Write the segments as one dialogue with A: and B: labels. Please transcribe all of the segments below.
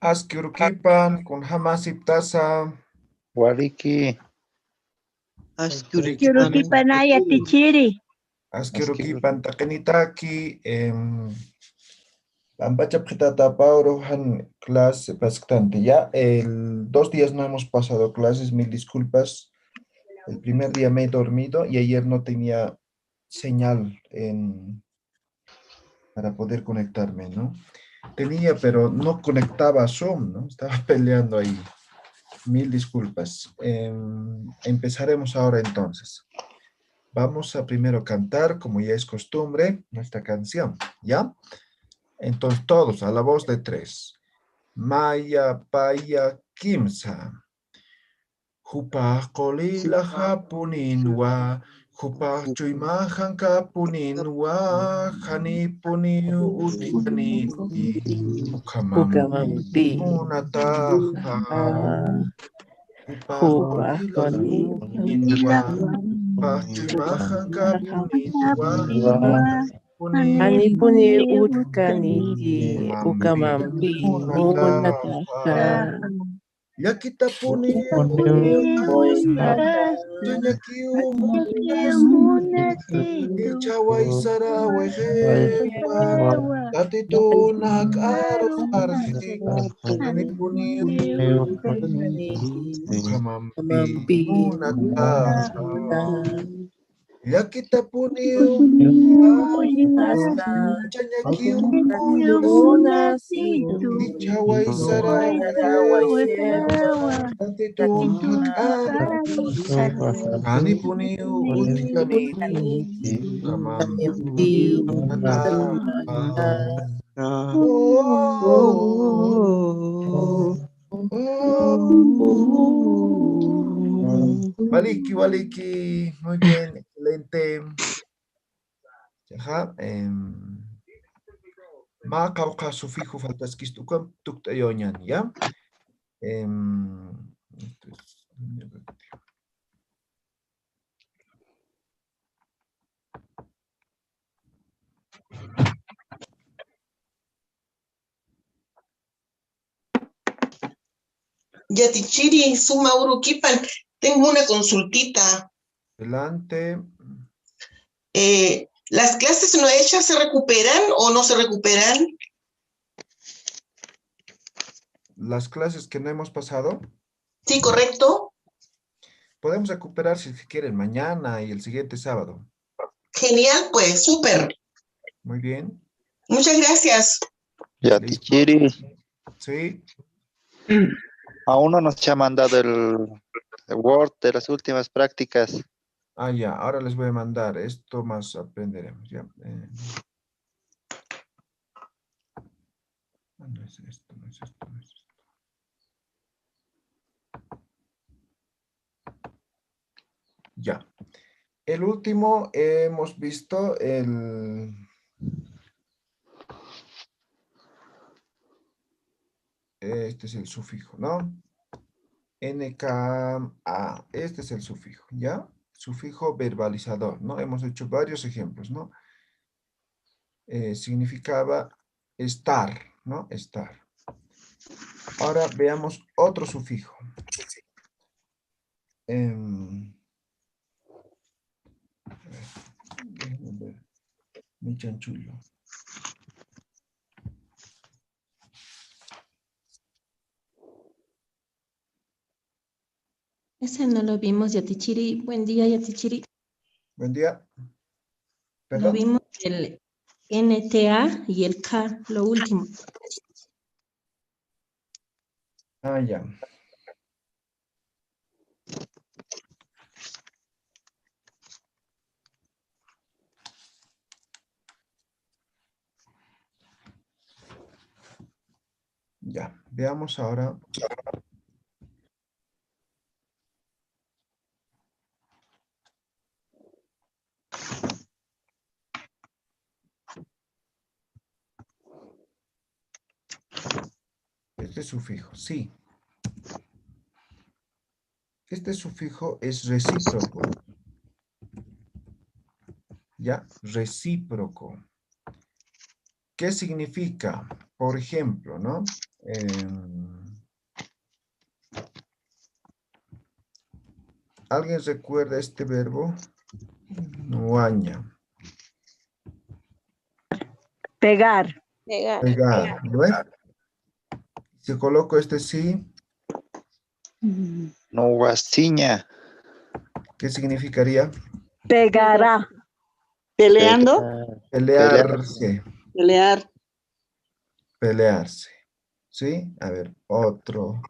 A: Askyurkipan kun hamasip tasa.
B: Waliki.
C: Yurukipanaya tichiri.
A: Askyurkipan takenitaki. Pampachapjitata Pauro han clase bastante. Ya, 2 días no hemos pasado clases, mil disculpas. El primer día me he dormido y ayer no tenía señal para poder conectarme, ¿no? Tenía, pero no conectaba a Zoom, ¿no? Estaba peleando ahí. Mil disculpas. Empezaremos ahora entonces. Vamos a primero cantar, como ya es costumbre, nuestra canción, ¿ya? Entonces todos a la voz de 3. Maya, paya, kimsa. Hupah kolila hapuninwa. Hupah chuymahan kapuninwa. Hanipuni utikaniti. Ukamampi unataha. Hupah kolila hapuninwa. Hupah chuymahan kapuninwa.
D: Anipuni utkaniti ukamampi unataha.
A: Yakita puni Chawai sara wehewa Tatitu nak aro arsi Anipuni Ukamampi unataha Yakita puni Chanyakiu Chawai sara wehewa Tatitu nak aro Anipuni utikaniti Ukamampi unataha Waliki, waliki, muy bien, excelente. Ajá, ma cauca sufijo faltas kistukam tuktayoñan, ¿ya?
E: Yatichiri, suma urukipan, tengo una consultita.
A: Adelante.
E: ¿Las clases no hechas se recuperan o no se recuperan?
A: Las clases que no hemos pasado.
E: Sí, correcto.
A: Podemos recuperar si quieren mañana y el siguiente sábado.
E: Genial, pues, súper.
A: Muy bien.
E: Muchas gracias.
B: Yatichiri.
A: Sí.
B: Aún no nos ha mandado el Word de las últimas prácticas.
A: Ah, ya, ahora les voy a mandar. Esto más aprenderemos, ya. No es esto, no es esto, no es esto. Ya. El último hemos visto este es el sufijo, ¿no? NKA, este es el sufijo, ¿ya? Sufijo verbalizador, ¿no? Hemos hecho varios ejemplos, ¿no? Significaba estar, ¿no? Estar. Ahora veamos otro sufijo. Déjenme ver. Mi chanchullo.
F: Ese no lo vimos, Yatichiri. Buen día, Yatichiri.
A: Buen día.
F: Lo
A: ¿Perdón?
F: vimos el NTA y el K, lo último.
A: Ah, ya. Ya, veamos ahora. Este sufijo, sí. Este sufijo es recíproco. ¿Ya? Recíproco. ¿Qué significa? Por ejemplo, ¿no? ¿Alguien recuerda este verbo? Nuaña.
C: Pegar.
A: Pegar, ¿no ves? Si coloco este sí,
B: Nuaciña.
A: ¿qué significaría?
C: Pegará.
E: Peleando,
A: Pelearse.
E: pelear.
A: Pelearse. ¿Sí? A ver, otro.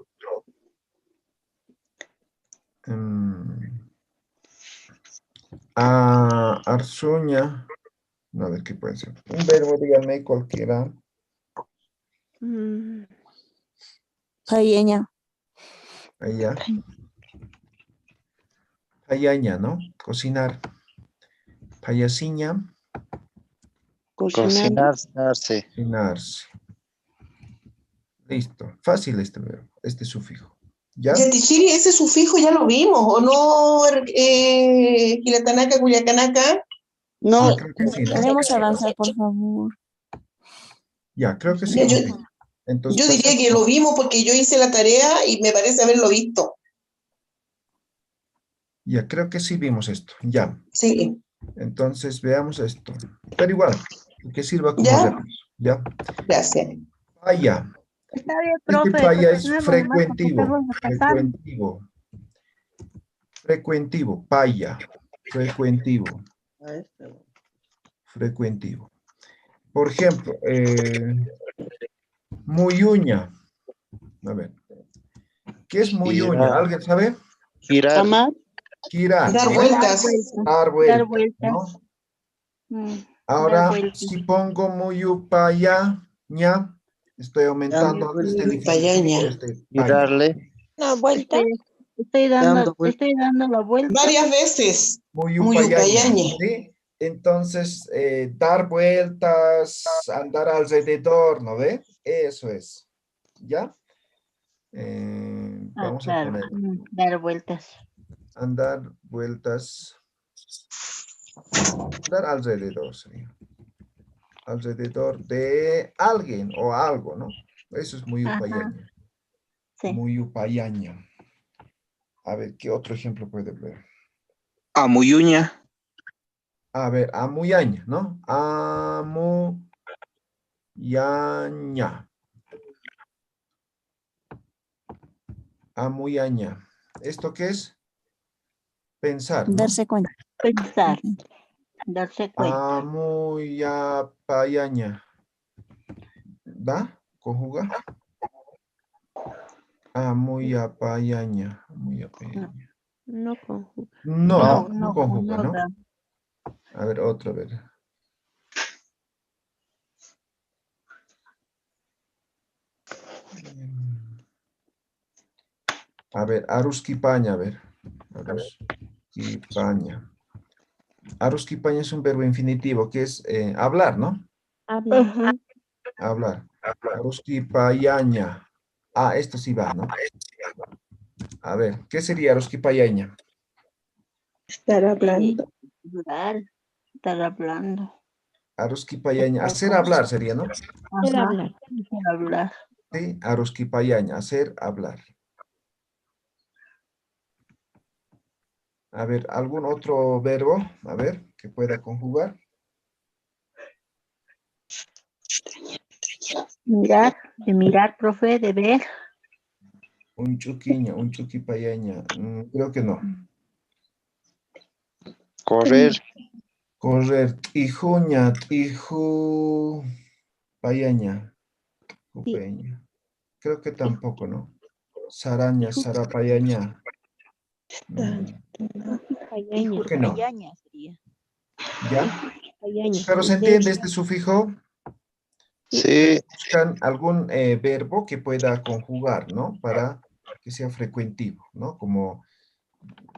A: Arzuña. No, a ver, ¿qué puede ser? Un verbo, díganme cualquiera.
D: Payeña.
A: Allá. Payaña, ¿no? Cocinar. Payasiña.
B: Cocinarse.
A: Cocinarse. Listo. Fácil este verbo, este sufijo. ¿Ya?
E: Yatichiri, ese sufijo ya lo vimos, ¿o no? Quilatanaca, Cuyacanaca. No,
A: Creo que sí, ¿no?
D: Podemos avanzar, por favor.
A: Ya, creo que sí.
E: Ya, yo,
A: hemos visto. Entonces,
E: yo diría que lo vimos porque yo hice la tarea y me parece haberlo visto.
A: Ya, creo que sí vimos esto. Ya.
E: Sí.
A: Entonces, veamos esto. Pero igual, que sirva como
E: ¿Ya?
A: repaso. ¿Ya?
E: Gracias.
A: Falla.
C: Está bien,
A: Este
C: profe.
A: falla es
C: continuemos nomás, porque
A: frecuentivo.
C: estamos repasando.
A: Frecuentivo. Frecuentivo. Paya. Frecuentivo. Frecuentivo. Por ejemplo, muyuña. A ver. ¿Qué es muyuña?
B: Girar.
A: ¿Alguien sabe?
B: Girar.
E: Amar,
A: Girar.
E: dar
A: ¿no?
E: vueltas.
A: Dar
C: Dar
A: vueltas,
C: vueltas.
A: ¿no?
C: Dar
A: Ahora,
C: vueltas.
A: si pongo muyupayaña, estoy aumentando este
E: Payaña.
A: diminutivo, este
B: Y
A: paya.
B: darle.
C: Estoy dando la vuelta.
E: Varias veces.
A: Muyupayaña,
E: Muyupayaña.
A: ¿sí? Entonces, dar vueltas, andar alrededor, ¿no ve? Eso es. ¿Ya? Vamos a
C: Claro.
A: poner
C: Dar vueltas.
A: andar vueltas, andar alrededor, sería. Alrededor de alguien o algo, ¿no? Eso es muyupayaña.
C: Sí.
A: Muyupayaña. A ver, ¿qué otro ejemplo puede ver?
G: Amuyuña.
A: A ver, amuyaña, ¿no? Amuyaña. Amuyaña. ¿Esto qué es? Pensar, ¿no?
D: Darse cuenta.
C: Pensar. Darse cuenta.
A: Amuyapayaña. ¿Da? ¿Conjuga? Amuyapayaña. Amuyapayaña.
D: No conjuga.
A: No conjuga, ¿no?
C: da.
A: A ver, otro, a ver. A ver, aruskipaña, a ver. Aruskipaña. Aruskipaña es un verbo infinitivo que es hablar, ¿no?
D: Habla.
A: Hablar. Aruskipayaña. Ah, esto sí va, ¿no? A ver, ¿qué sería aruskipayaña?
E: Estar hablando.
C: Hablar. Estar hablando.
A: Aruskipayaña. Hacer hablar sería, ¿no?
D: Era hablar.
C: Hablar.
A: Sí, aruskipayaña. Hacer hablar. A ver, ¿algún otro verbo? A ver, que pueda conjugar.
C: Mirar. De mirar, profe. De ver.
A: Un chuquiña, un chuquipayaña. Creo que no.
B: Correr.
A: Correr. Tijuña, tiju payaña. Jupeña. Creo que tampoco, ¿no? Saraña, sarapayaña.
D: Payaña.
A: ¿Por qué no?
D: Sería.
A: ¿Ya?
D: Payaña.
A: Pero se entiende este sufijo.
B: Sí.
A: Buscan algún verbo que pueda conjugar, ¿no? Para que sea frecuentivo, ¿no? Como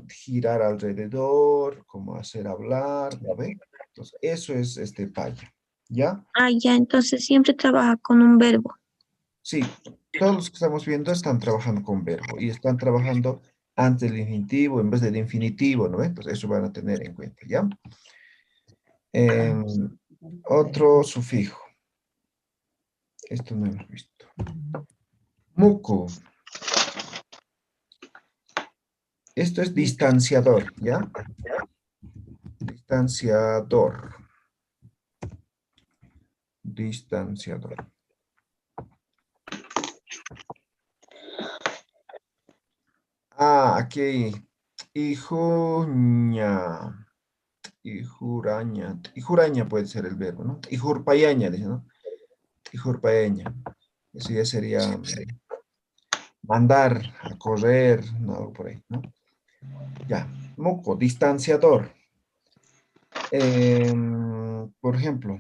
A: girar alrededor, como hacer hablar, ¿no ve? Entonces, eso es este paya, ¿ya?
C: Ya, entonces siempre trabaja con un verbo.
A: Sí, todos los que estamos viendo están trabajando con verbo y están trabajando antes del infinitivo en vez del infinitivo, ¿no ve? Entonces, eso van a tener en cuenta, ¿ya? Otro sufijo. Esto no hemos visto. Muku. Esto es distanciador, ¿ya? Distanciador. Distanciador. Aquí. Ijuña. Ijuraña. Ijuraña puede ser el verbo, ¿no? Ijurpayaña, dice, ¿no? Ijurpayaña. Eso ya sería mandar a correr, no, algo por ahí, ¿no? Ya. Moco, distanciador. Por ejemplo.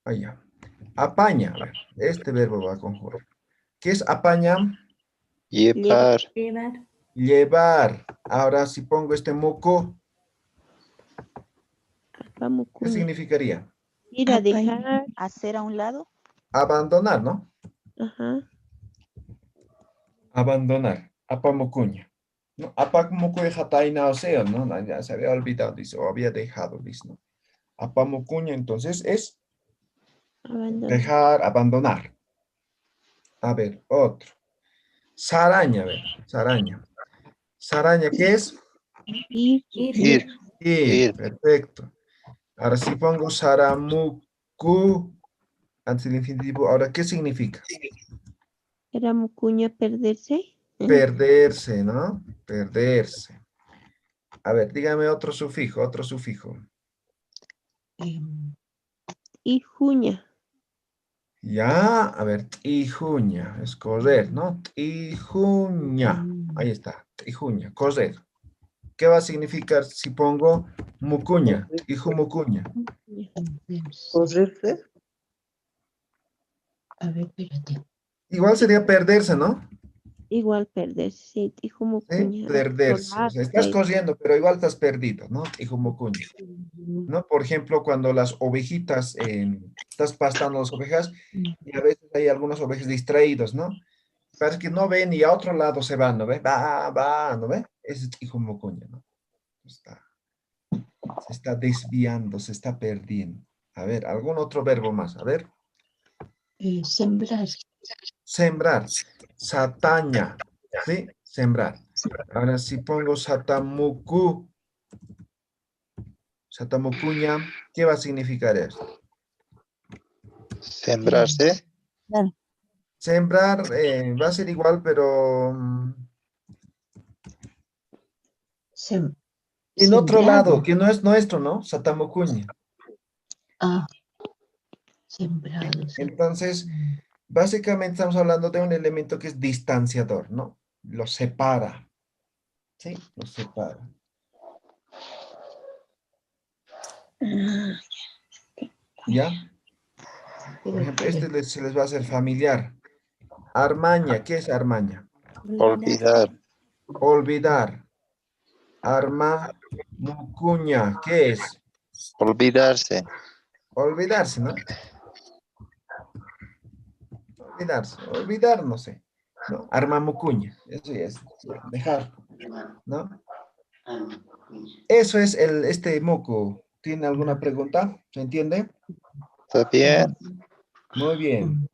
A: Allá. Apaña. A ver, este verbo va a conjugar. ¿Qué es apaña?
B: Llevar.
F: Llevar.
A: Llevar. Ahora si pongo este moco, ¿qué
D: Apamucuña.
A: significaría?
D: Ir a dejar.
H: Hacer a un lado.
A: Abandonar, ¿no?
D: Ajá.
A: Abandonar. Apamucuña. ¿No? Apamucuña jataina oseo, ¿no? Ya se había olvidado, dice, o había dejado, dice, ¿no? Apamucuña, entonces es
D: Abandonar.
A: dejar, abandonar. A ver, otro. Saraña, a ver, saraña. Saraña, ¿qué es?
D: Ir.
B: Ir. Ir.
A: Perfecto. Ahora sí pongo saramuku antes del infinitivo. Ahora, ¿qué significa?
D: Era mucuña perderse.
A: Perderse, ¿no? Perderse. A ver, dígame otro sufijo, otro sufijo.
D: Ijuña.
A: Ya, a ver, tijuña, es correr, ¿no? Tijuña, ahí está, tijuña, correr. ¿Qué va a significar si pongo mucuña, tijumucuña?
H: Correrse. A ver, espérate.
A: Igual sería perderse, ¿no?
D: Igual perderse. Sí,
A: ¿Sí?
D: tijumucuña.
A: Perderse. O sea, estás corriendo, pero igual estás perdido, ¿no? Tijumucuña. ¿No? Por ejemplo, cuando las ovejitas, estás pastando las ovejas y a veces hay algunas ovejas distraídas, ¿no? Parece que no ven y a otro lado se van, ¿no ve? Va, ¿no ve? Ese es hijo mocoña, ¿no? Se está desviando, se está perdiendo. A ver, algún otro verbo más, a ver.
H: Sembrar.
A: Sembrar, sataña, ¿sí? Sembrar. Ahora si pongo satamuku, satamucuña, ¿qué va a significar esto?
B: Sembrarse.
A: Sembrar va a ser igual, pero en otro lado, que no es nuestro, ¿no? Satamucuña.
H: Sembrado.
A: Entonces, básicamente estamos hablando de un elemento que es distanciador, ¿no? Lo separa. ¿Sí? Lo separa. ¿Ya? Por ejemplo, se les va a hacer familiar. Armaña, ¿qué es armaña?
B: Olvidar.
A: Olvidar. Armamucuña, ¿qué es?
B: Olvidarse.
A: Olvidarse, ¿no? Olvidarse, olvidar, no sé. ¿No? Armamucuña, eso ya es dejar, ¿no? Eso es este moco. ¿Tiene alguna pregunta? ¿Se entiende?
B: ¿Está bien?
A: Muy bien.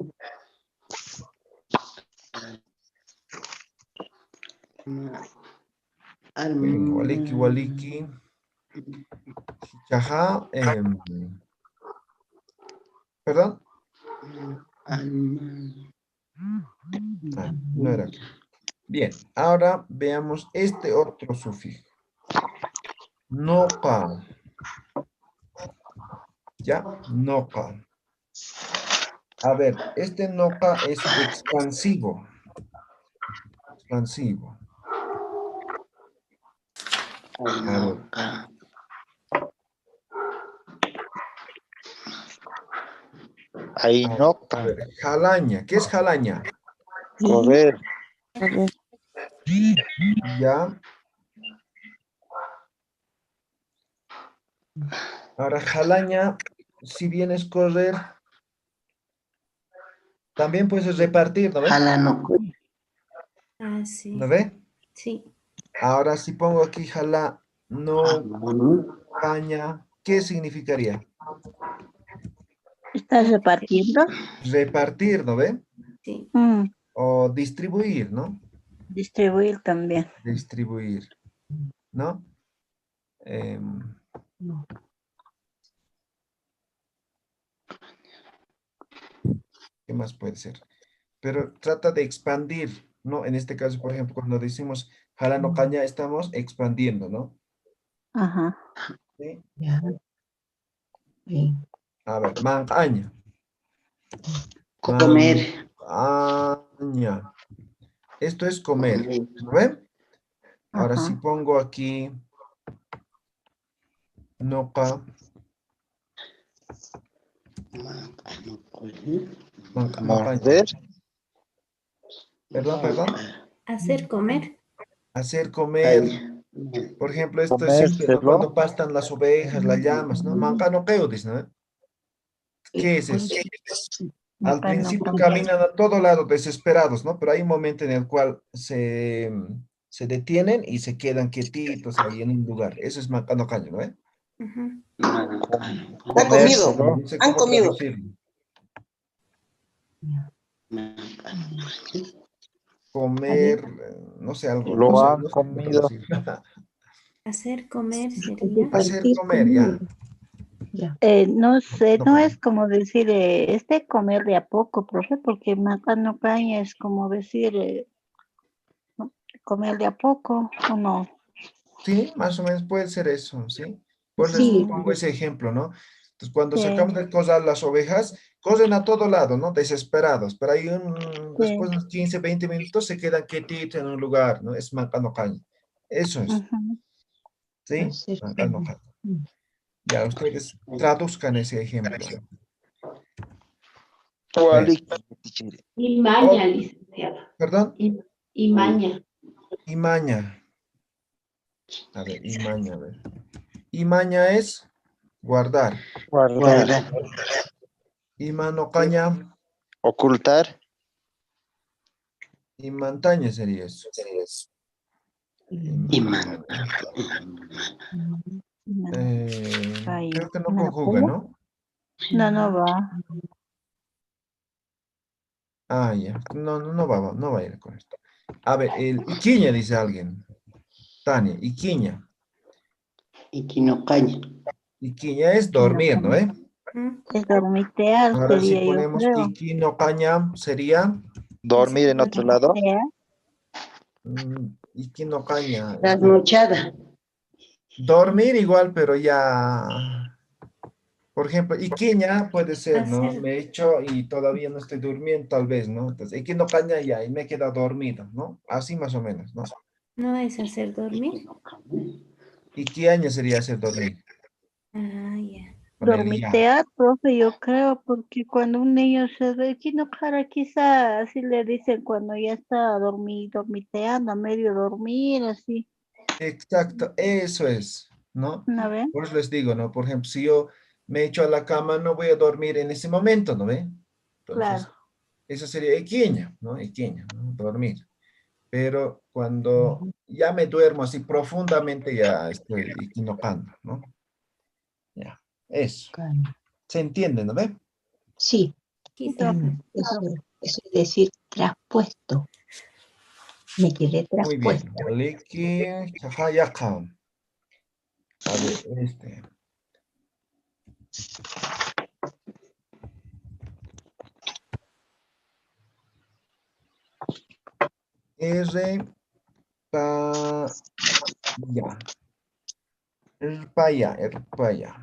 A: Bien, waliki, waliki. Ajá. ¿Perdón? No era aquí. Bien, ahora veamos este otro sufijo. Noca. ¿Ya? Noca. A ver, este noca es expansivo. Expansivo. A ver.
B: Ahí no.
A: A ver, jalaña. ¿Qué es jalaña?
B: Correr.
A: Ya. Ahora, jalaña, si bien es correr, también puedes repartir, ¿no ves?
F: Ah, sí.
A: ¿Lo ve?
F: Sí.
A: Ahora si pongo aquí jala, no caña, ¿qué significaría?
C: ¿Estás repartiendo?
A: Repartir, ¿no ve?
F: Sí.
A: O distribuir, ¿no?
C: Distribuir también.
A: Distribuir, ¿no? Em, ¿Qué más puede ser? Pero trata de expandir, ¿no? En este caso, por ejemplo, cuando decimos jala no caña, estamos expandiendo, ¿no?
C: Ajá.
A: ¿Sí?
H: Ya. Sí.
A: A ver, mancaña.
G: Comer.
A: Mancaña. Esto es comer, ¿no ven? Ahora si
C: Ajá.
A: pongo aquí noca, macaña.
B: Morder.
A: Perdón.
F: Hacer comer.
A: Hacer comer. Por ejemplo, esto es simple, ¿no?
B: Comérselo.
A: Cuando pastan las ovejas, las llamas, ¿no? Mancano queudis, ¿no? ¿Qué es eso? Al
C: Acá no
A: principio
C: cambia.
A: caminan a todo lado desesperados, ¿no? Pero hay un momento en el cual se detienen y se quedan quietitos ahí en un lugar. Eso es mancano caño, ¿no?
F: Ujú.
E: Han comido.
A: No sé
E: Han
A: cómo
E: comido.
A: traducirlo.
H: Ya.
A: Comer, no sé, algo, no
B: Lo
A: sé,
B: han
A: no sé cómo
B: comido.
A: traducirlo.
F: Hacer comer sería.
A: Hacer
H: Repartir
A: comer, ya.
H: comida. Ya.
C: No sé,
A: No
C: no
A: caña.
C: es como decir comer de a poco, profe, porque maca no caña es como decir ¿no? Comer de a poco, ¿o no?
A: Sí, más o menos puede ser eso, ¿sí? Pues les
H: Sí.
A: pongo ese ejemplo, ¿no? Entonces, cuando
C: Sí,
A: sacamos de cosas las ovejas, corren a todo lado, ¿no? Desesperados, pero hay
C: sí.
A: después de unos 15, 20 minutos se quedan quietitos en un lugar, ¿no? Es mancano caña. Eso es,
C: Ujú.
A: ¿sí?
H: Hacer
A: Mancano
H: comida.
A: caña. Ya, ustedes traduzcan ese ejemplo. Vean.
F: Y maña,
A: Oh,
F: licenciada.
A: perdón,
F: Y maña.
A: y maña. A ver, y maña, a ver. Y maña es guardar.
B: Guardar.
A: Y mano caña,
B: Ocultar.
A: y montaña sería eso.
H: Y
A: Creo que no
C: ¿Me lo
A: conjuga,
C: pongo?
A: ¿no?
C: No, no va.
A: Ah, ya. No va a ir con esto. A ver, el Iquiña, dice alguien. Tania, Iquiña.
G: Iquinocaña.
A: Iquiña es
C: Que no
A: dormir, ¿no?
C: come.
F: ¿Mm?
C: Es dormitear,
A: Ahora si
C: sería yo
A: ponemos
C: creo.
A: Iquino caña, sería
B: Dormir en otro lado.
C: Dormitear.
A: Iquino caña.
G: Trasnochada.
A: Dormir igual, pero ya. Por ejemplo, Iquiña puede ser, ¿no?
F: Hacer.
A: Me echo y todavía no estoy durmiendo, tal vez, ¿no? Entonces, Iquino caña ya, y me queda dormido, ¿no? Así más o menos, ¿no?
F: No es hacer dormir.
A: ¿Y qué año sería hacer dormir?
F: Ah, ya.
A: Con el ya.
C: Dormitear, profe, yo creo, porque cuando un niño se ve, aquí no para, quizá así le dicen cuando ya está dormiteando, a medio dormir, así,
A: Exacto, eso es, ¿no?
C: ¿no ve?
A: Por eso les digo, ¿no? Por ejemplo, si yo me echo a la cama, no voy a dormir en ese momento, ¿no ve?
C: Claro.
A: Entonces, eso sería equiña, ¿no? Equiña, ¿no? Dormir. Pero cuando ya me duermo así profundamente, ya estoy equinocando, ¿no? Ya, eso. ¿Se entiende, no ve?
H: sí,
C: Sí, profe.
H: eso es decir, traspuesto. Me quedé
A: Muy bien.
H: traspuesta.
A: Liki, chajayaka. A ver, R, pa, ya. Erpaya, erpaya.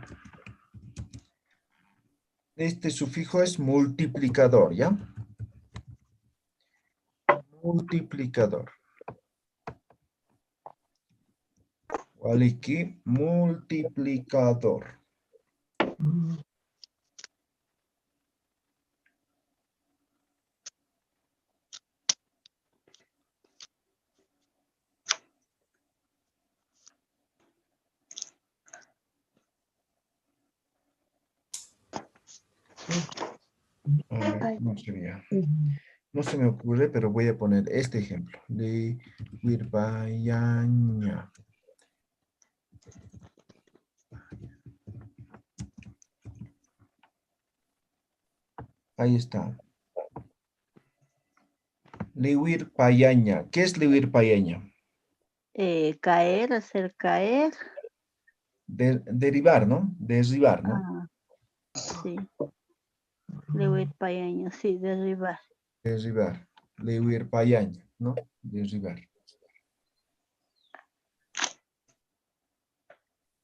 A: Este sufijo es multiplicador, ¿ya? Multiplicador. Waliki, multiplicador. A ver, ¿cómo sería? No se me ocurre, pero voy a poner este ejemplo. Liwirpayaña. Ahí está. Liwirpayaña. ¿Qué es liwirpayaña?
C: Caer, hacer caer.
A: Derivar, ¿no? Derribar, ¿no?
C: Ah, sí. Liwirpayaña, sí, derribar.
A: Derribar. Liwirpayaña, ¿no? Derribar.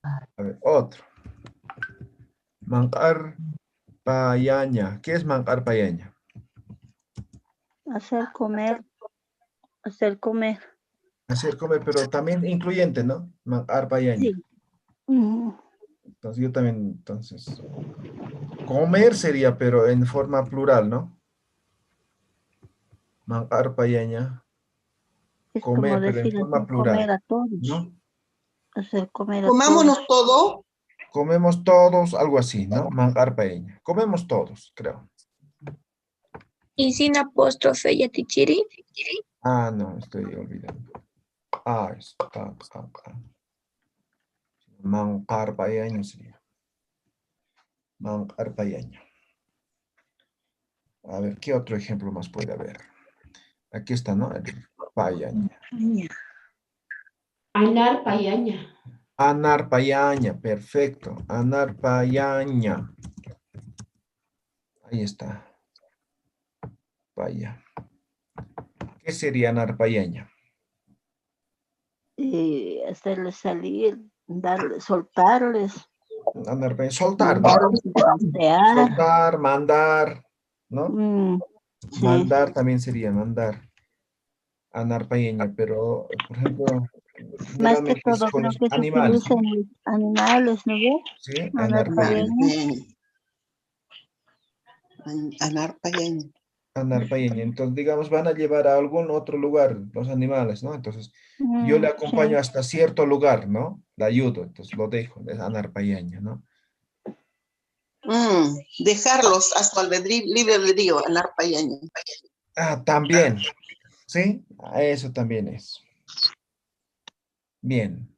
A: A ver, otro. Mancar payaña. ¿Qué es mancar payaña?
C: Hacer comer, hacer comer.
A: Hacer comer, pero también incluyente, ¿no? Mancar payaña.
C: Sí. Ujú.
A: Entonces yo también, entonces, comer sería, pero en forma plural, ¿no? Mancar payaña.
C: Es como
A: Comer, pero en
C: decir
A: forma
C: hacer comer
A: plural,
C: a todos.
A: ¿no?
C: Hacer comer a todos.
E: Comámonos todo.
A: Comemos todos, algo así, ¿no? Mancar payaña. Comemos todos, creo.
I: Y sin apóstrofe y atichiri.
A: Ah, no, estoy olvidando. Ah, mancar payaña sería. Mancar payaña. A ver, ¿qué otro ejemplo más puede haber? Aquí está, ¿no? El payaña.
J: Anar payaña.
A: Anar payaña, perfecto. Anar payaña. Ahí está. Paya. ¿Qué sería anar payaña?
C: Y hacerles salir, darles, soltarles,
A: Anar payaña. Soltar, ¿no?
C: mandarles a pasear.
A: Soltar, mandar, ¿no?
C: Sí.
A: Mandar también sería mandar. Anar payaña, pero, por ejemplo,
C: Más que
A: generalmente es
C: todo
A: con
C: creo
A: los
C: que se
A: animales,
C: utilizan
A: ¿no?
C: los animales, ¿no ve?
A: Sí,
C: Anar
A: anar payaña.
C: payaña.
E: Anar payaña.
A: Anar payaña. Entonces, digamos, van a llevar a algún otro lugar los animales, ¿no? Entonces, yo le acompaño
C: Sí.
A: hasta cierto lugar, ¿no? Le ayudo, entonces lo dejo, es anar payaña, ¿no?
E: Dejarlos a su libre albedrío, anar payaña.
A: Ah, también, ¿sí? Eso también es. Bien.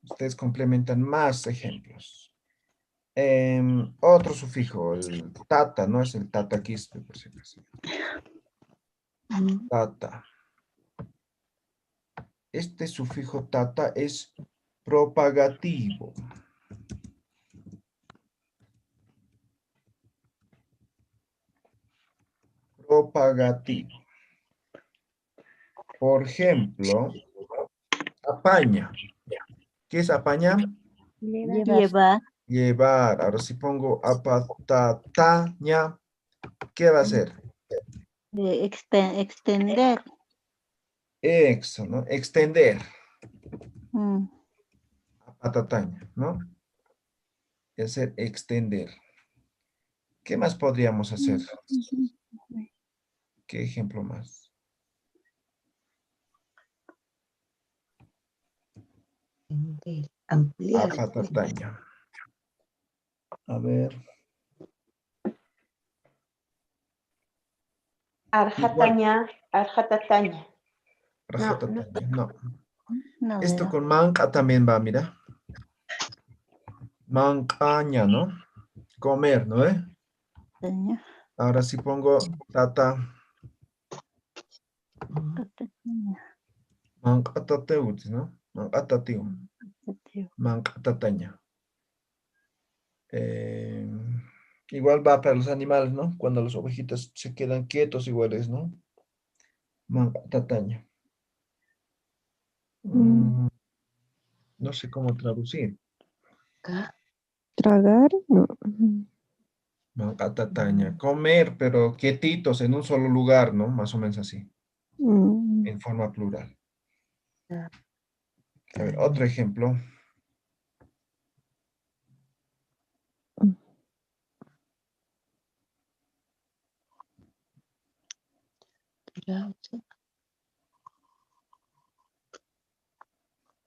A: Ustedes complementan más ejemplos. Otro sufijo, el tata, ¿no? Es el tataquispe, por si acaso. Tata. Este sufijo tata es propagativo. Propagativo. Por ejemplo, apaña. ¿Qué es apaña?
C: Llevar,
A: Llevar. Ahora si pongo apatataña, ¿qué va a ser?
C: extender.
A: Eso, ¿no? Extender.
C: Mm.
A: Apatataña, ¿no? Es ser extender. ¿Qué más podríamos hacer? ¿Qué ejemplo más?
H: Ampliar.
A: Apatataña. A ver.
J: Arjataña, arjatataña.
A: Rajatataña, no.
C: No
A: Esto
C: veo.
A: con manca también va, mira. Mancaña, ¿no? Comer, ¿no?
C: Señor.
A: Ahora si pongo tata, mancatateuts, ¿no? Mancatateo. Mancatataña. Igual va para los animales, ¿no? Cuando las ovejitas se quedan quietos, iguales, ¿no? Mancatataña. No sé cómo traducir.
D: Tragar, no.
A: Mancatataña. Comer, pero quietitos en un solo lugar, ¿no? Más o menos así. En forma plural. A ver, otro ejemplo.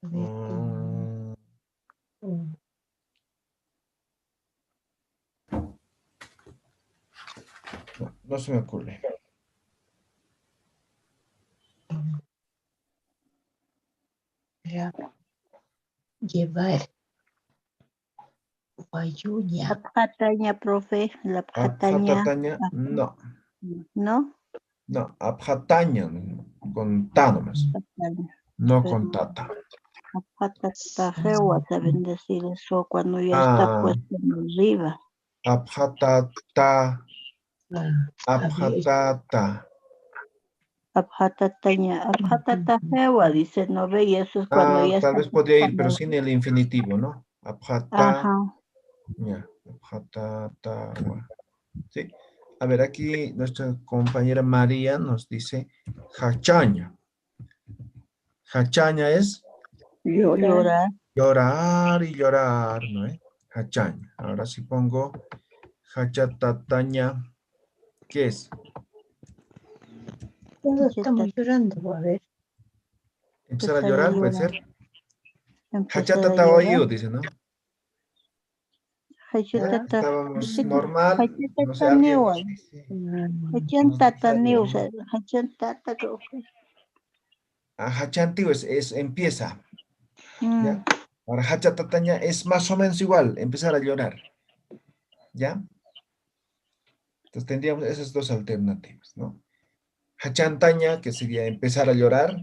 A: Mm, no se me ocurre.
H: Para llevar. Guayuña.
C: Abjataña, profe. La abjataña.
A: Abjataña, no.
C: ¿No?
A: No, abjataña, con ta nomás.
C: Abjataña.
A: No
C: Pero
A: con tata.
C: abjatajewa saben decir eso cuando ya está puesto en arriba.
A: Abjatata. Abjatata.
C: Abjatatajewa, dice, no ve, y eso es cuando ya
A: Tal
C: está
A: vez podría ir,
C: puesto
A: pero
C: en
A: sin el infinitivo, ¿no? Abjata.
C: Ajá.
A: Ya. Abjatatawa. Sí. A ver, aquí nuestra compañera María nos dice hachaña. Hachaña es
C: Llorar.
A: llorar y llorar, ¿no? Hachaña. Ahora si pongo hachatataña, ¿qué es?
H: Todos estamos llorando, a ver.
A: Empezar a llorar, puede ser.
C: Empezar a llorar.
A: Hachatatawayu, dice, ¿no?
C: Hachatata.
A: Estábamos normal, no sé,
C: Hachatata
A: alguien
C: newa.
A: nos dice.
C: Hachantata neusa. Hachantata creo que.
A: Hachantiu es empieza, ¿ya? Ahora hachatataña es más o menos igual, empezar a llorar, ¿ya? Entonces tendríamos esas dos alternativas, ¿no? Hachantaña, que sería empezar a llorar.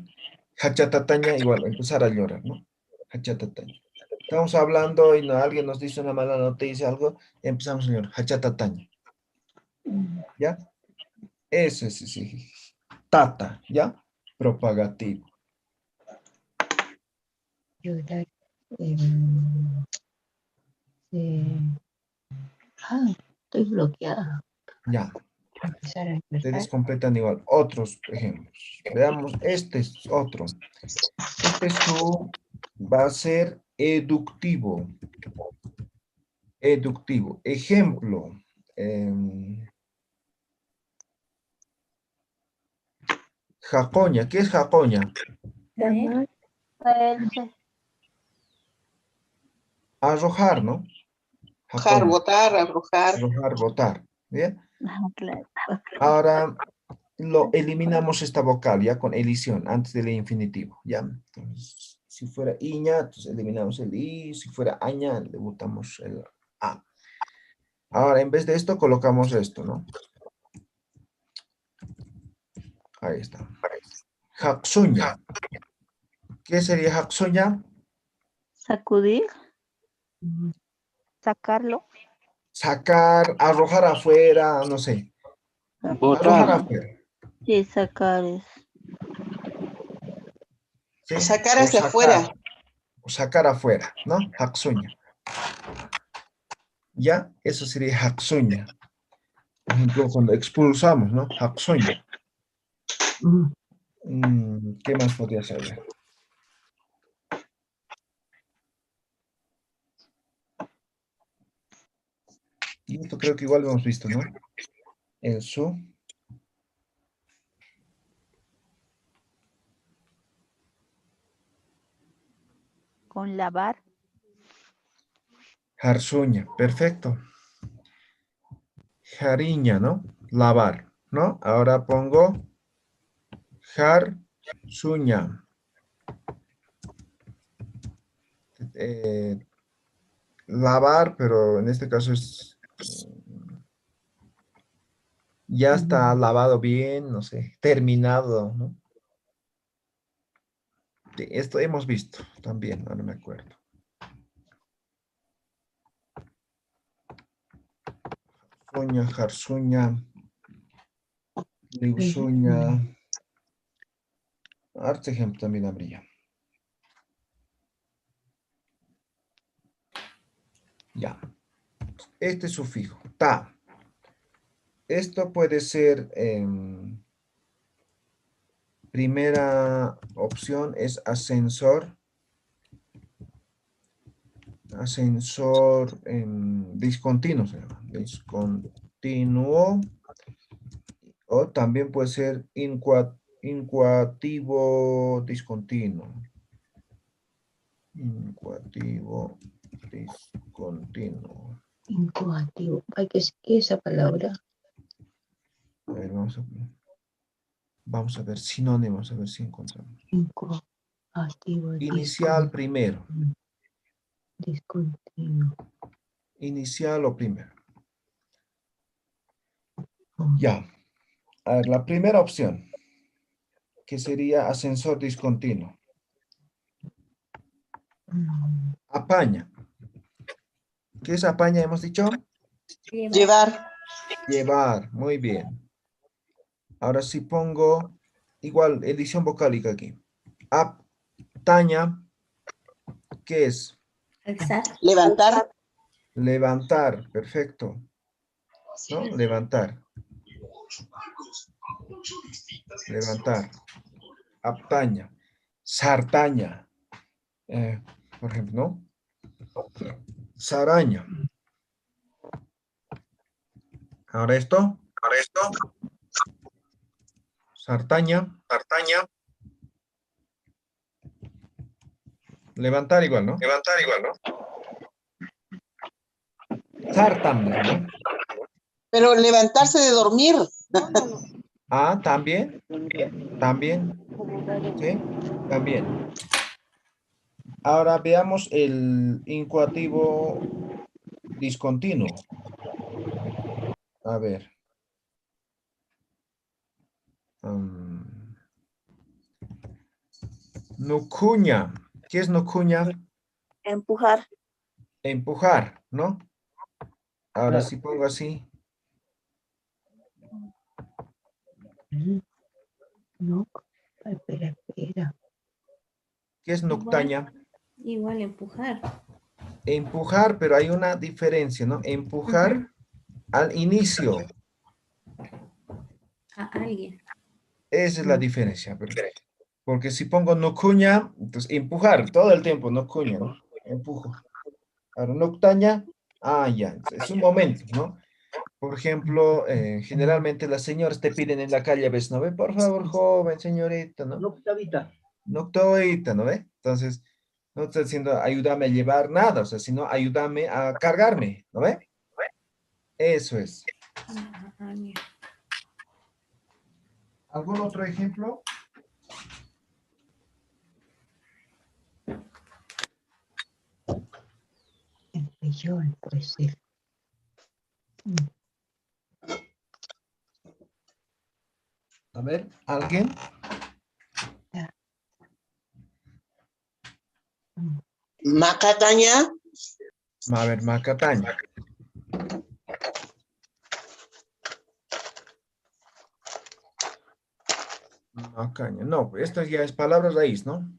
A: Hachatataña, igual, empezar a llorar, ¿no? Hachatataña. Estamos hablando y alguien nos dice una mala noticia, algo, empezamos a llorar. Hachatataña. ¿Ya? Eso es, sí. Tata, ¿ya? Propagativo.
H: Llorar. Estoy bloqueada.
A: Ya.
H: Empezar a
A: Ustedes
H: llorar.
A: completan igual. Otros ejemplos. Veamos, este es otro. Este va a ser eductivo. Eductivo. Ejemplo. Jacoña. ¿Qué es jacoña? Arrojar, ¿no?
E: Arrojar, botar, arrojar.
A: Arrojar, botar. ¿Bien?
C: Claro.
A: Ahora lo eliminamos esta vocal ya con elisión antes del infinitivo. ¿Ya? Entonces, si fuera iña, entonces eliminamos el i. Si fuera aña, le botamos el a. Ahora, en vez de esto, colocamos esto, ¿no? Ahí está. Jaxuña. ¿Qué sería jaxuña?
C: Sacudir.
D: Sacarlo.
A: Sacar, arrojar afuera, no sé. Arrojar afuera.
C: Sí, sacar es.
A: ¿Sí?
E: Sacar hacia afuera.
A: O sacar afuera, ¿no? Jaxuña. ¿Ya? Eso sería jaxuña. Por ejemplo, cuando expulsamos, ¿no? Jaxuña. ¿Qué más podría ser? Y esto creo que igual lo hemos visto, ¿no? El su.
D: Con lavar.
A: Jarsuña, perfecto. Jariña, ¿no? Lavar, ¿no? Ahora pongo jarsuña. Lavar, pero en este caso es... ya está lavado bien, no sé, terminado, ¿no? Sí, esto hemos visto también, ahora me acuerdo. Suña, jarsuña, liusuña. Harto ejemplo también habría. Ya. Este sufijo, ta. Esto puede ser, primera opción es ascensor. Ascensor discontinuo, se llama. Discontinuo. O también puede ser incoativo discontinuo. Incoativo discontinuo.
H: Incoativo. Hay que seguir esa palabra.
A: A ver, vamos a ver sinónimos, a ver si encontramos.
H: Activo.
A: Inicial primero.
H: Discontinuo.
A: Inicial o primero. Ya. A ver, la primera opción, que sería ascensor discontinuo. Apaña. ¿Qué es apaña, hemos dicho?
E: Llevar.
A: Llevar, muy bien. Ahora sí pongo, igual, edición vocálica aquí. Aptaña, ¿qué es?
J: Alzar.
E: Levantar.
A: Levantar, perfecto. ¿No? Levantar. Levantar. Aptaña. Sartaña. Por ejemplo, ¿no? Saraña. Ahora esto. Sartaña. Levantar igual, ¿no? Sartam, ¿no?
E: Pero levantarse de dormir.
A: Ah, también. Sí, también. Ahora veamos el incoativo discontinuo. A ver. Nucuña. ¿Qué es nucuña?
I: Empujar.
A: Empujar, ¿no? Ahora sí pongo así.
H: No, espera.
A: ¿Qué es noctaña?
J: Igual empujar.
A: Empujar, pero hay una diferencia, ¿no? Empujar al inicio.
J: A alguien.
A: Esa es la diferencia. Porque si pongo nucuña, entonces empujar todo el tiempo, nucuña, ¿no? Empujo. Ahora noctaña, ya, es un momento, ¿no? Por ejemplo, generalmente las señoras te piden en la calle a veces, ¿no ve? Por favor, joven, señorita, ¿no? Noctavita, ¿no ve? Entonces, no está diciendo ayúdame a llevar nada, o sea, sino ayúdame a cargarme, ¿no ve? Eso es. ¿Algún otro ejemplo?
H: Empellón, puede ser.
A: A ver, ¿alguien?
E: Macataña.
A: A ver, macataña. Macaña. No, esto ya es palabra raíz, ¿no?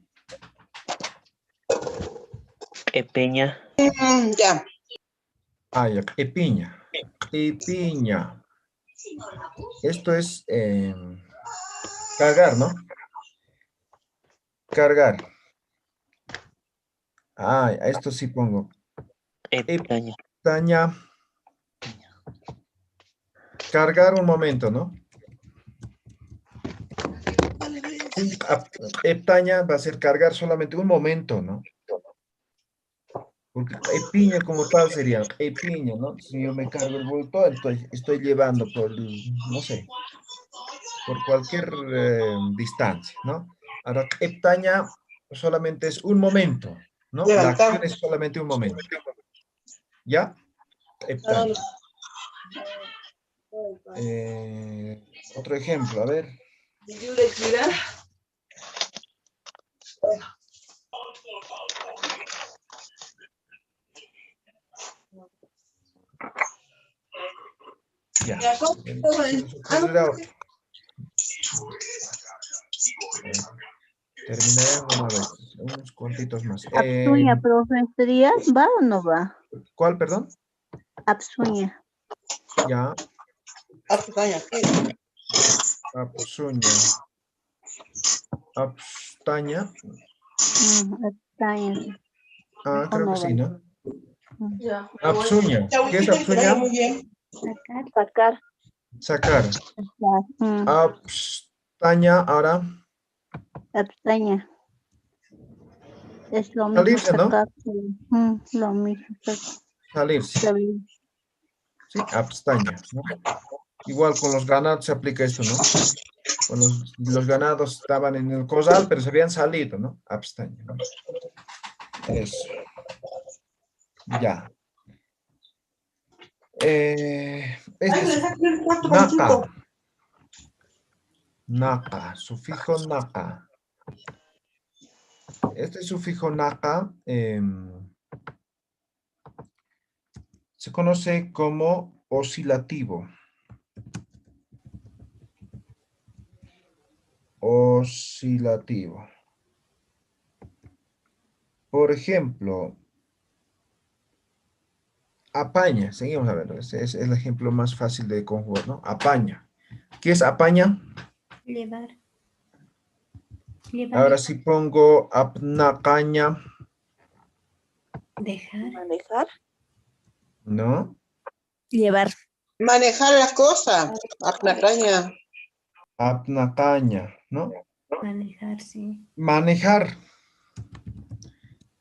G: Peña.
E: Ya.
A: Ya, epiña. Epiña. Esto es cargar, ¿no? Cargar. A esto sí pongo. Eptaña. Cargar un momento, ¿no? Eptaña va a ser cargar solamente un momento, ¿no? Porque epiña como tal sería epiña, ¿no? Si yo me cargo el bulto, entonces estoy llevando por, no sé, por cualquier distancia, ¿no? Ahora, eptaña solamente es un momento, ¿no? La acción es solamente un momento. ¿Ya? Eptaña. Otro ejemplo, a ver. Ya. Terminaré una vez, unos cuantitos más.
C: Apsuña, profe, ¿sería? ¿Va o no va?
A: ¿Cuál, perdón?
C: Apsuña.
A: Ya.
E: Aptaña.
A: Apsuña. Apstaña.
C: Aptaña.
A: Creo que sí, ¿no?
E: Ya.
A: Apsuña. ¿Qué es apsuña?
E: Muy bien.
C: Sacar.
A: Sacar. Apstaña, ahora.
C: Apstaña. Es lo mismo.
A: Salirse, ¿no?
C: Sacar. Lo mismo.
A: Salirse.
C: Salir.
A: Sí, abstaña, ¿no? Igual con los ganados se aplica esto, ¿no? Con los ganados estaban en el corral, pero se habían salido, ¿no? Abstaña, ¿no? Eso. Ya. Naca. Naca, sufijo naca. Este sufijo naca se conoce como oscilativo. Oscilativo. Por ejemplo, apaña. Seguimos a ver. Ese es el ejemplo más fácil de conjugar, ¿no? Apaña. ¿Qué es apaña?
J: Llevar.
A: Ahora si pongo apnacaña.
J: Dejar.
D: Manejar.
A: ¿No?
D: Llevar.
E: Manejar las cosas. Apnacaña.
A: Apnacaña, ¿no?
J: Manejar, sí.
A: Manejar.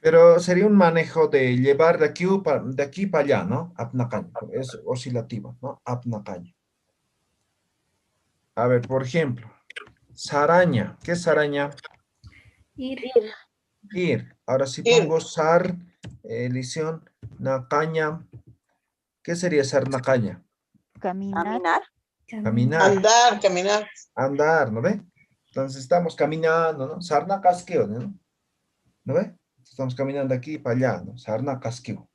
A: Pero sería un manejo de llevar de aquí para allá, ¿no? Apnacaña. Es oscilativo, ¿no? Apnacaña. A ver, por ejemplo, saraña. ¿Qué es saraña?
J: Ir.
A: Ir. Ahora si
E: Ir.
A: pongo sar, lisión, nacaña. ¿Qué sería sar nacaña?
D: Caminar.
A: Caminar.
E: Andar, caminar.
A: Andar, ¿no ve? Entonces estamos caminando, ¿no? Sarna casqueo, ¿no? ¿No ve? Estamos caminando aquí para allá, ¿no? Sarna casqueo,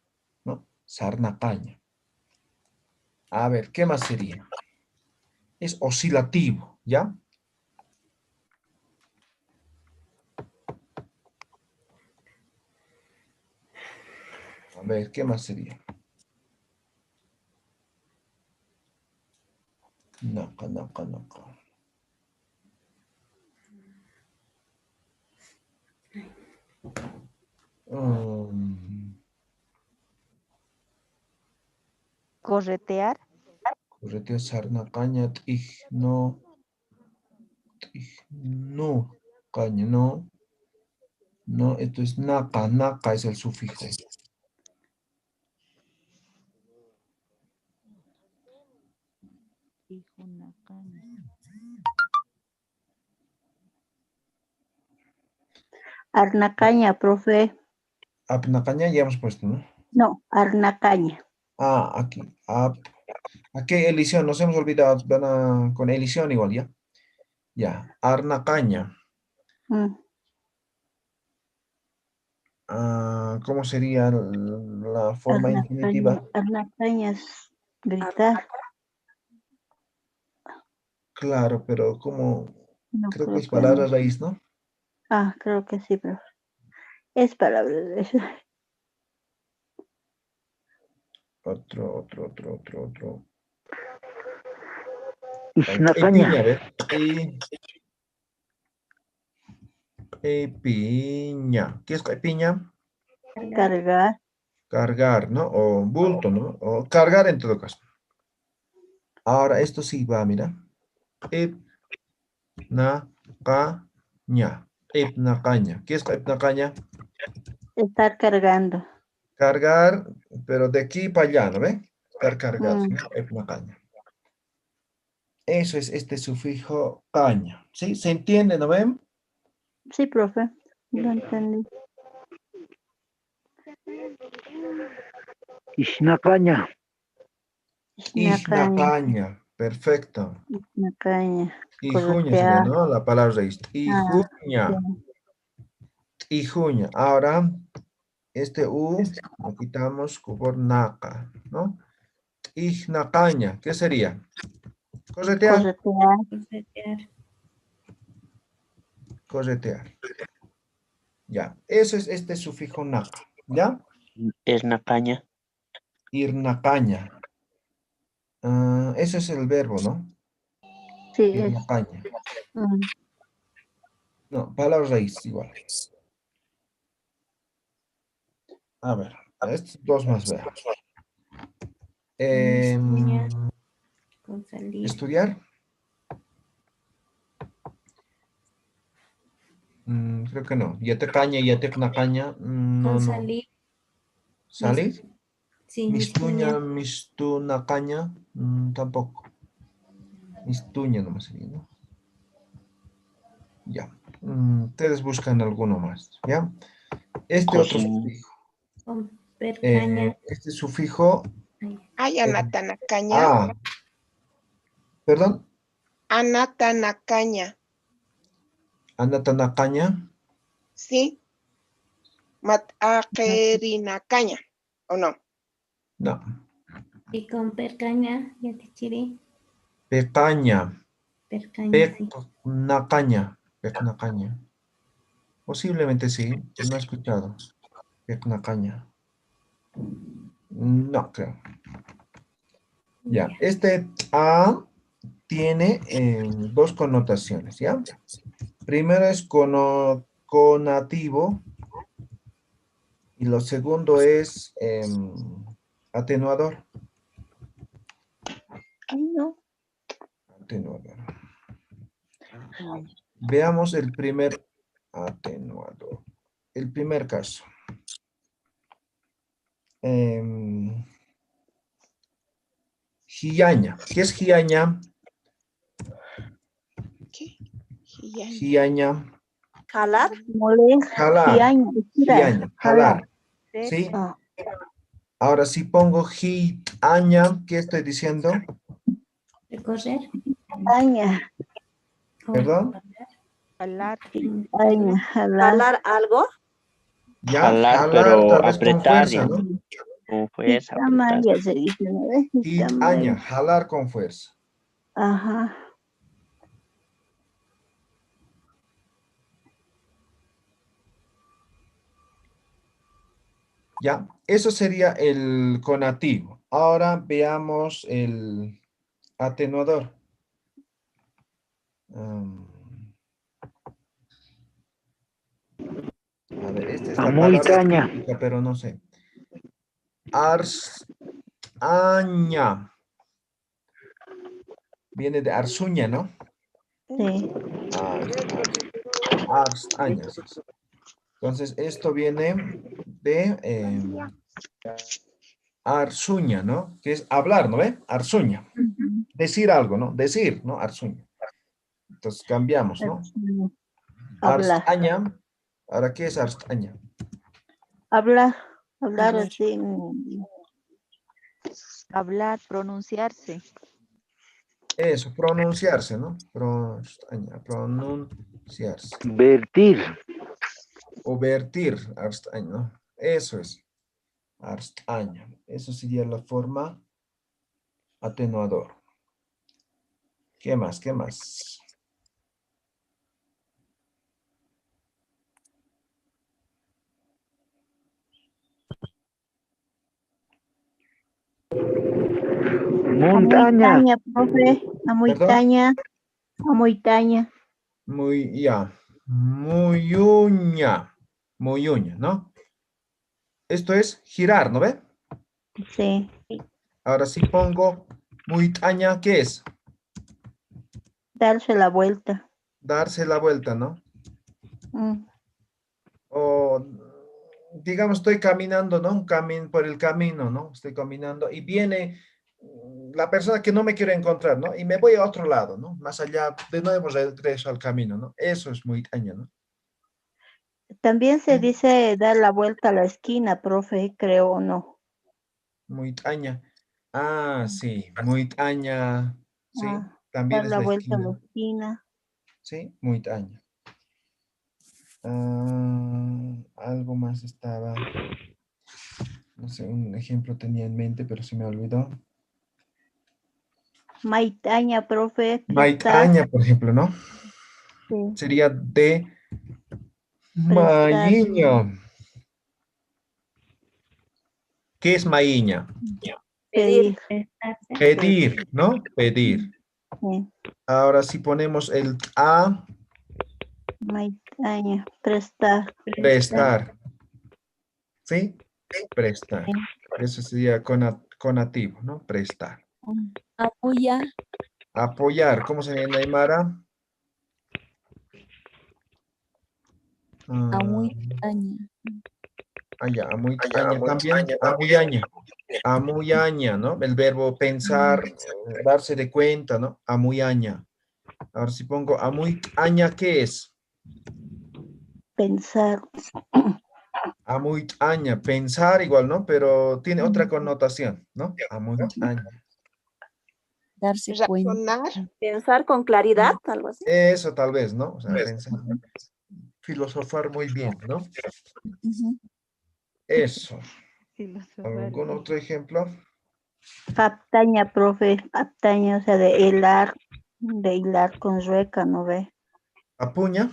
A: ¿no? Sarna caña. A ver, ¿qué más sería? Es oscilativo, ¿ya? A ver, ¿qué más sería? Naca.
D: Corretear.
A: Correteo sarna caña, no, caña, no. No, esto es naca es el sufijo.
C: Arnacaña, profe.
A: Apnacaña ya hemos puesto, ¿no?
C: No, arnacaña.
A: Ah, aquí. Aquí elisión, nos hemos olvidado, con elisión igual, ¿ya? Ya, arnacaña. ¿Cómo sería la forma infinitiva?
C: Arnacaña es gritar.
A: Claro, pero como
C: No,
A: creo que es
C: que
A: palabra
C: no.
A: raíz, ¿no?
C: Ah, creo que sí, profe. Es palabra de eso.
A: Otro.
K: Isnacaña.
A: Piña, a ver. Piña. ¿Qué es piña?
C: Cargar.
A: Cargar, ¿no? O bulto, ¿no? O cargar en todo caso. Ahora esto sí va, mira. Ipnacaña. Ipnacaña. ¿Qué es ipnacaña?
C: Estar cargando.
A: Cargar, pero de aquí para allá, ¿no ve? Estar cargado, ¿no? Ipnacaña. Eso es este sufijo caña. ¿Sí? ¿Se entiende, no ven?
C: Sí, profe. Lo entendí.
K: Isnacaña.
A: Ijnacaña. Perfecto.
C: Isnacaña.
A: Ijuña sería, ¿no? La palabra raíz. Ijuña.
C: Sí.
A: Ijuña. Ahora, este U lo quitamos por naca, ¿no? Ijnacaña. ¿Qué sería? Corretear. Corretear. Ya. Eso es este sufijo naca. ¿Ya?
G: Es nacaña.
A: Irnacaña. Eso es el verbo, ¿no?
C: Sí,
A: Irnacaña. No, palabra raíz igual. A ver, estos dos más veamos. Estudiar. Creo que no. Yatecaña, yateknacaña. No.
J: Salir.
A: ¿Salir?
J: Sí,
A: Mistuña, mistunacaña. Tampoco. Istuña nomás sería, ¿no? Ya. Ustedes buscan alguno más, ¿ya? Este otro sufijo.
J: Con percaña.
A: Este sufijo.
K: Ay, Anatanacaña.
A: Ah. ¿Perdón?
K: Anatanacaña.
A: Anatanacaña.
K: Sí. Matakerinacaña. ¿O no?
A: No.
J: Y con percaña, Yatichiri.
A: Pecaña.
J: Percaña, sí.
A: Pecnacaña. Pecnacaña. Posiblemente sí, no he escuchado. Pecnacaña. No creo. Ya, este A tiene dos connotaciones, ¿ya? Primero es conativo y lo segundo es atenuador.
C: Ay, no.
A: Atenuador. Veamos el primer atenuador. El primer caso. Giaña. ¿Qué es giaña?
K: ¿Qué?
A: Giaña.
D: Jalar.
A: Jalar.
C: Giaña,
A: Giaña. Jalar.
D: Sí.
A: ¿Sí? Ahora si pongo giaña, ¿qué estoy diciendo?
J: Recorrer.
C: Giaña.
A: ¿Perdón?
D: Jalar.
C: Giaña, jalar.
D: Jalar algo.
A: Ya,
G: Jalar, pero
A: tal vez con
G: apretar,
A: fuerza,
G: ya.
A: ¿no?
G: Con fuerza, apretar.
C: Gitamaya se dice, ¿no ves?
A: Giaña, jalar con fuerza.
C: Ajá.
A: Ya, eso sería el conativo. Ahora veamos el atenuador. A ver, esta es la palabra típica, pero no sé. Arzaña. Viene de arzuña, ¿no?
C: Sí.
A: Arzaña, sí. Entonces, esto viene de arzuña, ¿no? Que es hablar, ¿no ve? Arzuña. Decir algo, ¿no? Decir, ¿no? Arzuña. Entonces, cambiamos, ¿no?
C: Hablar.
A: Arzaña. ¿Ahora qué es arzaña?
C: Hablar así.
D: Hablar, pronunciarse.
A: Eso, pronunciarse, ¿no? Pronunciarse.
L: Vertir.
A: O vertir, arzaña, ¿no? Eso es. Arzaña. Eso sería la forma atenuador. ¿Qué más? ¿Qué más?
L: Montaña.
C: Amoitaña, profe. Amoitaña. Amoitaña.
A: Muy, ya. Muyuña. Muyuña, ¿no? Esto es girar, ¿no ve?
C: Sí.
A: Ahora si pongo muitaña, ¿qué es?
C: Darse la vuelta.
A: Darse la vuelta, ¿no? O digamos, estoy caminando, ¿no? Por el camino, ¿no? Estoy caminando y viene la persona que no me quiere encontrar, ¿no? Y me voy a otro lado, ¿no? Más allá, de nuevo regreso al camino, ¿no? Eso es muitaña, ¿no?
C: También se dice dar la vuelta a la esquina, profe, creo o no.
A: Muitaña. Ah, sí, muitaña. Sí, también
C: Dar
A: es
C: la
A: la
C: vuelta a la
A: esquina.
C: esquina.
A: Sí, muitaña. Algo más estaba. No sé, un ejemplo tenía en mente, pero se me olvidó.
C: Maitaña, profe.
A: Maitaña, por ejemplo, ¿no?
C: Sí.
A: Sería de
C: Prestar.
A: Maiña. ¿Qué es Maiña?
C: Pedir.
A: Pedir, ¿no? Pedir.
C: Sí.
A: Ahora si ponemos el a.
C: Maitaña, prestar.
A: Prestar. ¿Sí? Prestar. Eso sería conativo, ¿no? Prestar.
D: Apoyar.
A: Apoyar. ¿Cómo sería en Aymara?
D: Amuitaña.
A: Allá, amuyaña también. Amuyaña. Amuyaña, ¿no? El verbo pensar, darse de cuenta, ¿no? Amuyaña. Ahora si pongo amuyaña, ¿qué es?
C: Pensar.
A: Amuyaña, pensar igual, ¿no? Pero tiene otra connotación, ¿no? Amuyaña.
D: Darse cuenta.
K: Razonar.
L: Pensar con claridad, algo así.
A: Eso tal vez, ¿no? O sea, pensar, filosofar muy bien, ¿no?
D: Ujú.
A: Eso.
C: Filosofar.
A: ¿Algún otro ejemplo?
C: Aptaña, profe. Aptaña, o sea, de hilar con rueca, ¿no ve?
A: Apuña.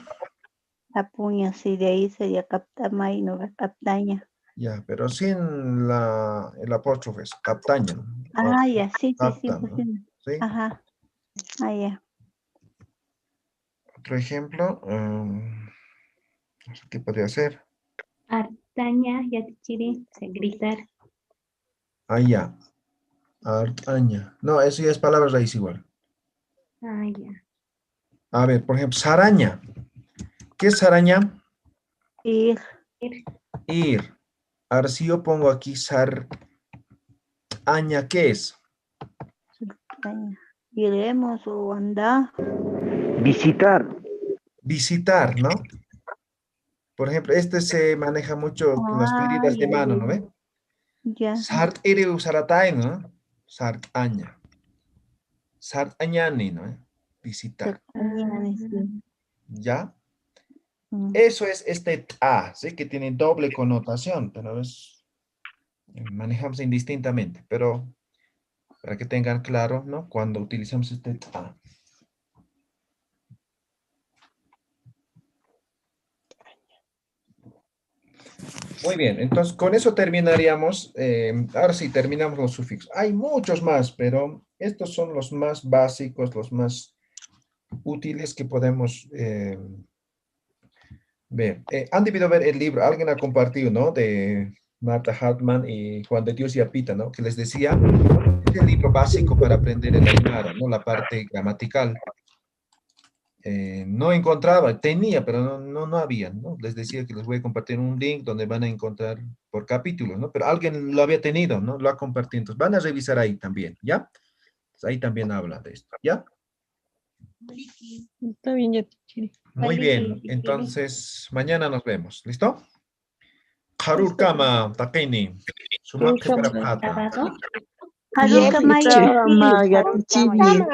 C: Apuña, sí, de ahí sería captamay, ¿no ve? Aptaña.
A: Ya, pero sin el apóstrofe, es aptaña, ¿no?
C: Ah, ya, sí,
A: Apta,
C: pues
A: ¿no?
C: sí.
A: ¿Sí?
C: Ajá. Ah, ya.
A: Otro ejemplo, ¿qué podría ser?
J: Artaña, yatichiri, gritar.
A: Ah, ya. Artaña. No, eso ya es palabra raíz igual.
J: Ah, ya.
A: A ver, por ejemplo, saraña. ¿Qué es saraña?
C: Ir.
A: Ir. Ahora si yo pongo aquí saraña, ¿qué es?
C: Aptaña. Iremos o andar.
G: Visitar.
A: Visitar, ¿no? Por ejemplo, este se maneja mucho con las
C: Ah,
A: pedidas de
C: ya,
A: mano,
C: ya,
A: ¿no ve?
C: ya.
A: Sart iriu saratay, ¿no? Sartaña. Sartañani, ¿no? Visitar.
C: Mañana, sí.
A: ¿Ya?
C: Mm.
A: Eso es este a, ¿sí? Que tiene doble connotación, pero manejamos indistintamente, pero para que tengan claro, ¿no? Cuando utilizamos este a. Muy bien, entonces con eso terminaríamos. Ahora sí, terminamos los sufijos. Hay muchos más, pero estos son los más básicos, los más útiles que podemos ver. Han debido ver el libro, alguien ha compartido, ¿no? De Marta Hartman y Juan de Dios y Apita, ¿no? Que les decía, es el libro básico para aprender el aymara, ¿no? La parte gramatical. No encontraba, tenía, pero no había, ¿no? Les decía que les voy a compartir un link donde van a encontrar por capítulos, ¿no? Pero alguien lo había tenido, ¿no? Lo ha compartido. Entonces van a revisar ahí también, ¿ya? Entonces, ahí también habla de esto, ¿ya?
M: Está bien, ya.
A: Muy bien, entonces mañana nos vemos, ¿listo? Harur kama, takini. Sumak para
J: Sábado.
C: Harur
E: Yes,
C: Kamay.
E: teacher.
F: Chama, yatichiri.